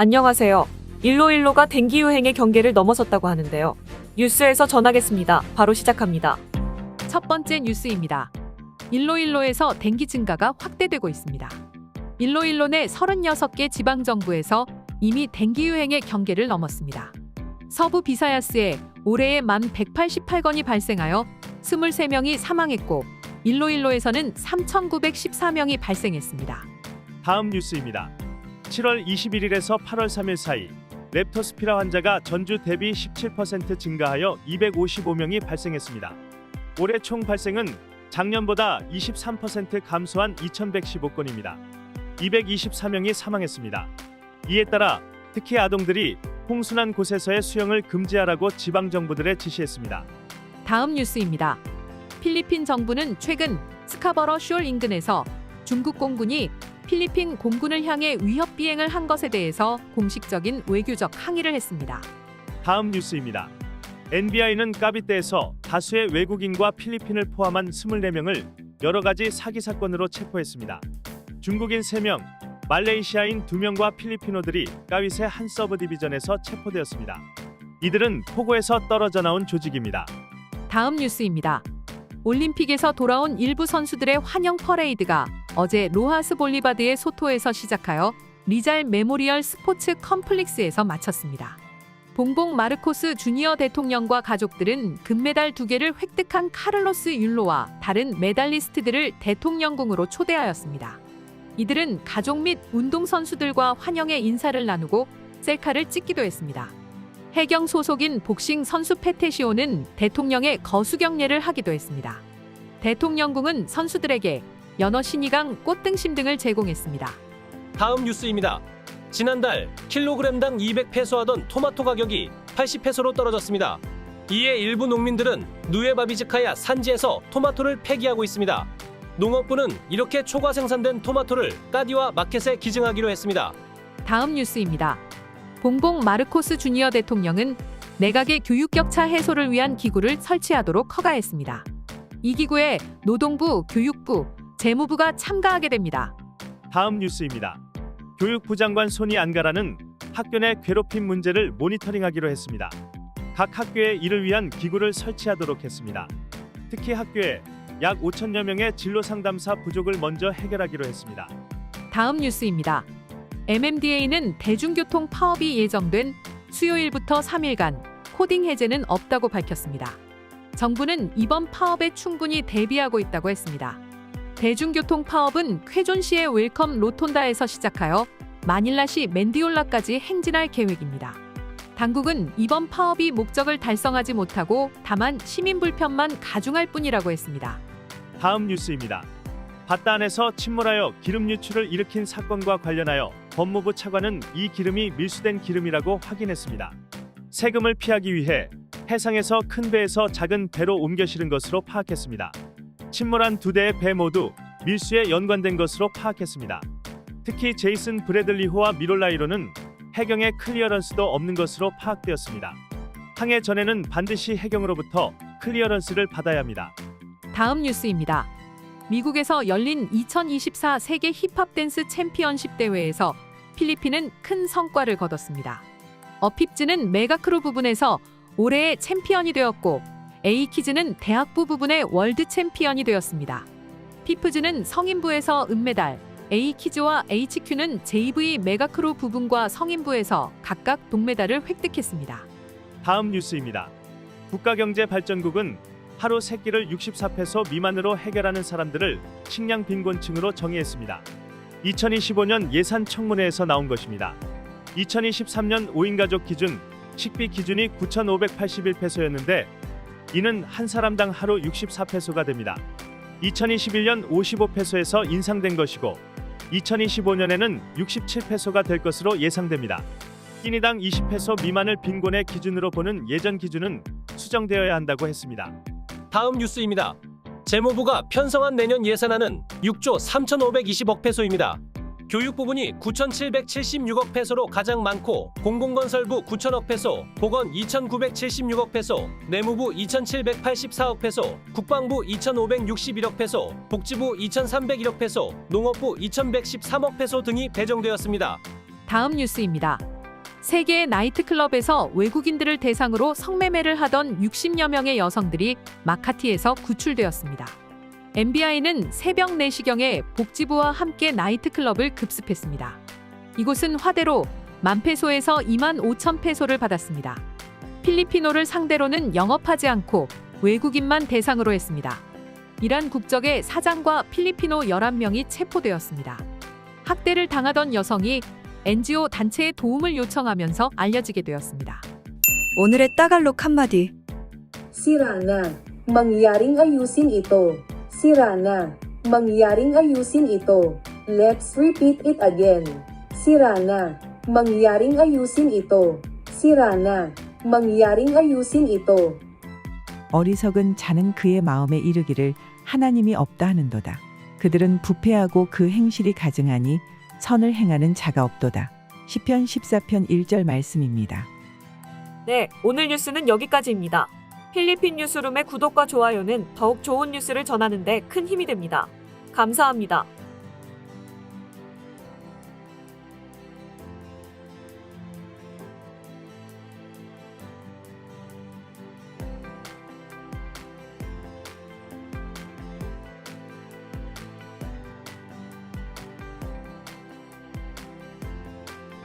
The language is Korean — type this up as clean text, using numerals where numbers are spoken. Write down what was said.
안녕하세요. 일로일로가 댕기 유행의 경계를 넘어섰다고 하는데요. 뉴스에서 전하겠습니다. 바로 시작합니다. 첫 번째 뉴스입니다. 일로일로에서 댕기 증가가 확대되고 있습니다. 일로일로 내 36개 지방정부에서 이미 댕기 유행의 경계를 넘었습니다. 서부 비사야스에 올해에 1,188건이 발생하여 23명이 사망했고 일로일로에서는 3,914명이 발생했습니다. 다음 뉴스입니다. 7월 21일에서 8월 3일 사이 렙토스피라 환자가 전주 대비 17% 증가하여 255명이 발생했습니다. 올해 총 발생은 작년보다 23% 감소한 2,115건입니다. 224명이 사망했습니다. 이에 따라 특히 아동들이 홍순환 곳에서의 수영을 금지하라고 지방정부들에 지시했습니다. 다음 뉴스입니다. 필리핀 정부는 최근 스카버러 숄 인근에서 중국 공군이 필리핀 공군을 향해 위협 비행을 한 것에 대해서 공식적인 외교적 항의를 했습니다. 다음 뉴스입니다. NBI는 까비떼에서 다수의 외국인과 필리핀을 포함한 24명을 여러 가지 사기 사건으로 체포했습니다. 중국인 3명, 말레이시아인 2명과 필리피노들이 까윗의 한 서브 디비전에서 체포되었습니다. 이들은 포고에서 떨어져 나온 조직입니다. 다음 뉴스입니다. 올림픽에서 돌아온 일부 선수들의 환영 퍼레이드가 어제 로하스 볼리바드의 소토에서 시작하여 리잘 메모리얼 스포츠 컴플렉스에서 마쳤습니다. 봉봉 마르코스 주니어 대통령과 가족들은 금메달 2개를 획득한 카를로스 율로와 다른 메달리스트들을 대통령궁으로 초대하였습니다. 이들은 가족 및 운동선수들과 환영의 인사를 나누고 셀카를 찍기도 했습니다. 해경 소속인 복싱 선수 페테시오는 대통령의 거수경례를 하기도 했습니다. 대통령궁은 선수들에게 연어 신이강, 꽃등심 등을 제공했습니다. 다음 뉴스입니다. 지난달 킬로그램당 200페소 하던 토마토 가격이 80페소로 떨어졌습니다. 이에 일부 농민들은 누에바비즈카야 산지에서 토마토를 폐기하고 있습니다. 농업부는 이렇게 초과 생산된 토마토를 까디와 마켓에 기증하기로 했습니다. 다음 뉴스입니다. 봉봉 마르코스 주니어 대통령은 내각의 교육 격차 해소를 위한 기구를 설치하도록 허가했습니다. 이 기구에 노동부, 교육부, 재무부가 참가하게 됩니다. 다음 뉴스입니다. 교육부 장관 손이 안가라는 학교 내 괴롭힘 문제를 모니터링하기로 했습니다. 각 학교에 이를 위한 기구를 설치하도록 했습니다. 특히 학교에 약 5천여 명의 진로 상담사 부족을 먼저 해결하기로 했습니다. 다음 뉴스입니다. MMDA는 대중교통 파업이 예정된 수요일부터 3일간 코딩 해제는 없다고 밝혔습니다. 정부는 이번 파업에 충분히 대비하고 있다고 했습니다. 대중교통 파업은 쾌존시의 웰컴 로톤다에서 시작하여 마닐라시 맨디올라까지 행진할 계획입니다. 당국은 이번 파업이 목적을 달성하지 못하고 다만 시민 불편만 가중할 뿐이라고 했습니다. 다음 뉴스입니다. 바다안에서 침몰하여 기름 유출을 일으킨 사건과 관련하여 법무부 차관은 이 기름이 밀수된 기름이라고 확인했습니다. 세금을 피하기 위해 해상에서 큰 배에서 작은 배로 옮겨 실은 것으로 파악했습니다. 침몰한 2대의 배 모두 밀수에 연관된 것으로 파악했습니다. 특히 제이슨 브래들리호와 미롤라이로는 해경의 클리어런스도 없는 것으로 파악되었습니다. 항해 전에는 반드시 해경으로부터 클리어런스를 받아야 합니다. 다음 뉴스입니다. 미국에서 열린 2024 세계 힙합 댄스 챔피언십 대회에서 필리핀은 큰 성과를 거뒀습니다. 어핍즈는 메가크루 부분에서 올해의 챔피언이 되었고 A키즈는 대학부 부분의 월드 챔피언이 되었습니다. 피프즈는 성인부에서 은메달, A키즈와 HQ는 JV 메가크루 부분과 성인부에서 각각 동메달을 획득했습니다. 다음 뉴스입니다. 국가경제발전국은 하루 3끼를 64페소 미만으로 해결하는 사람들을 식량 빈곤층으로 정의했습니다. 2025년 예산 청문회에서 나온 것입니다. 2023년 5인 가족 기준 식비 기준이 9,581페소였는데 이는 한 사람당 하루 64페소가 됩니다. 2021년 55페소에서 인상된 것이고 2025년에는 67페소가 될 것으로 예상됩니다. 끼니당 20페소 미만을 빈곤의 기준으로 보는 예전 기준은 수정되어야 한다고 했습니다. 다음 뉴스입니다. 재무부가 편성한 내년 예산안은 6조 3,520억 페소입니다. 교육 부분이 9,776억 페소로 가장 많고 공공건설부 9,000억 페소, 보건 2,976억 페소, 내무부 2,784억 페소, 국방부 2,561억 페소, 복지부 2,301억 페소, 농업부 2,113억 페소 등이 배정되었습니다. 다음 뉴스입니다. 세계의 나이트클럽에서 외국인들을 대상으로 성매매를 하던 60여 명의 여성들이 마카티에서 구출되었습니다. MBI는 새벽 4시경에 복지부와 함께 나이트클럽을 급습했습니다. 이곳은 화대로 10,000페소에서 25,000페소를 받았습니다. 필리피노를 상대로는 영업하지 않고 외국인만 대상으로 했습니다. 이란 국적의 사장과 필리피노 11명이 체포되었습니다. 학대를 당하던 여성이 NGO 단체에 도움을 요청하면서 알려지게 되었습니다. 오늘의 따갈록 한마디. Si Rana, mangyaring ayusin ito. Si Rana, mangyaring ayusin ito. Let's repeat it again. Si Rana, mangyaring ayusin ito. Si Rana, mangyaring ayusin ito. 어리석은 자는 그의 마음에 이르기를 하나님이 없다 하는도다. 그들은 부패하고 그 행실이 가증하니 선을 행하는 자가 없도다. 시편 14편 1절 말씀입니다. 네, 오늘 뉴스는 여기까지입니다. 필리핀 뉴스룸의 구독과 좋아요는 더욱 좋은 뉴스를 전하는 데 큰 힘이 됩니다. 감사합니다.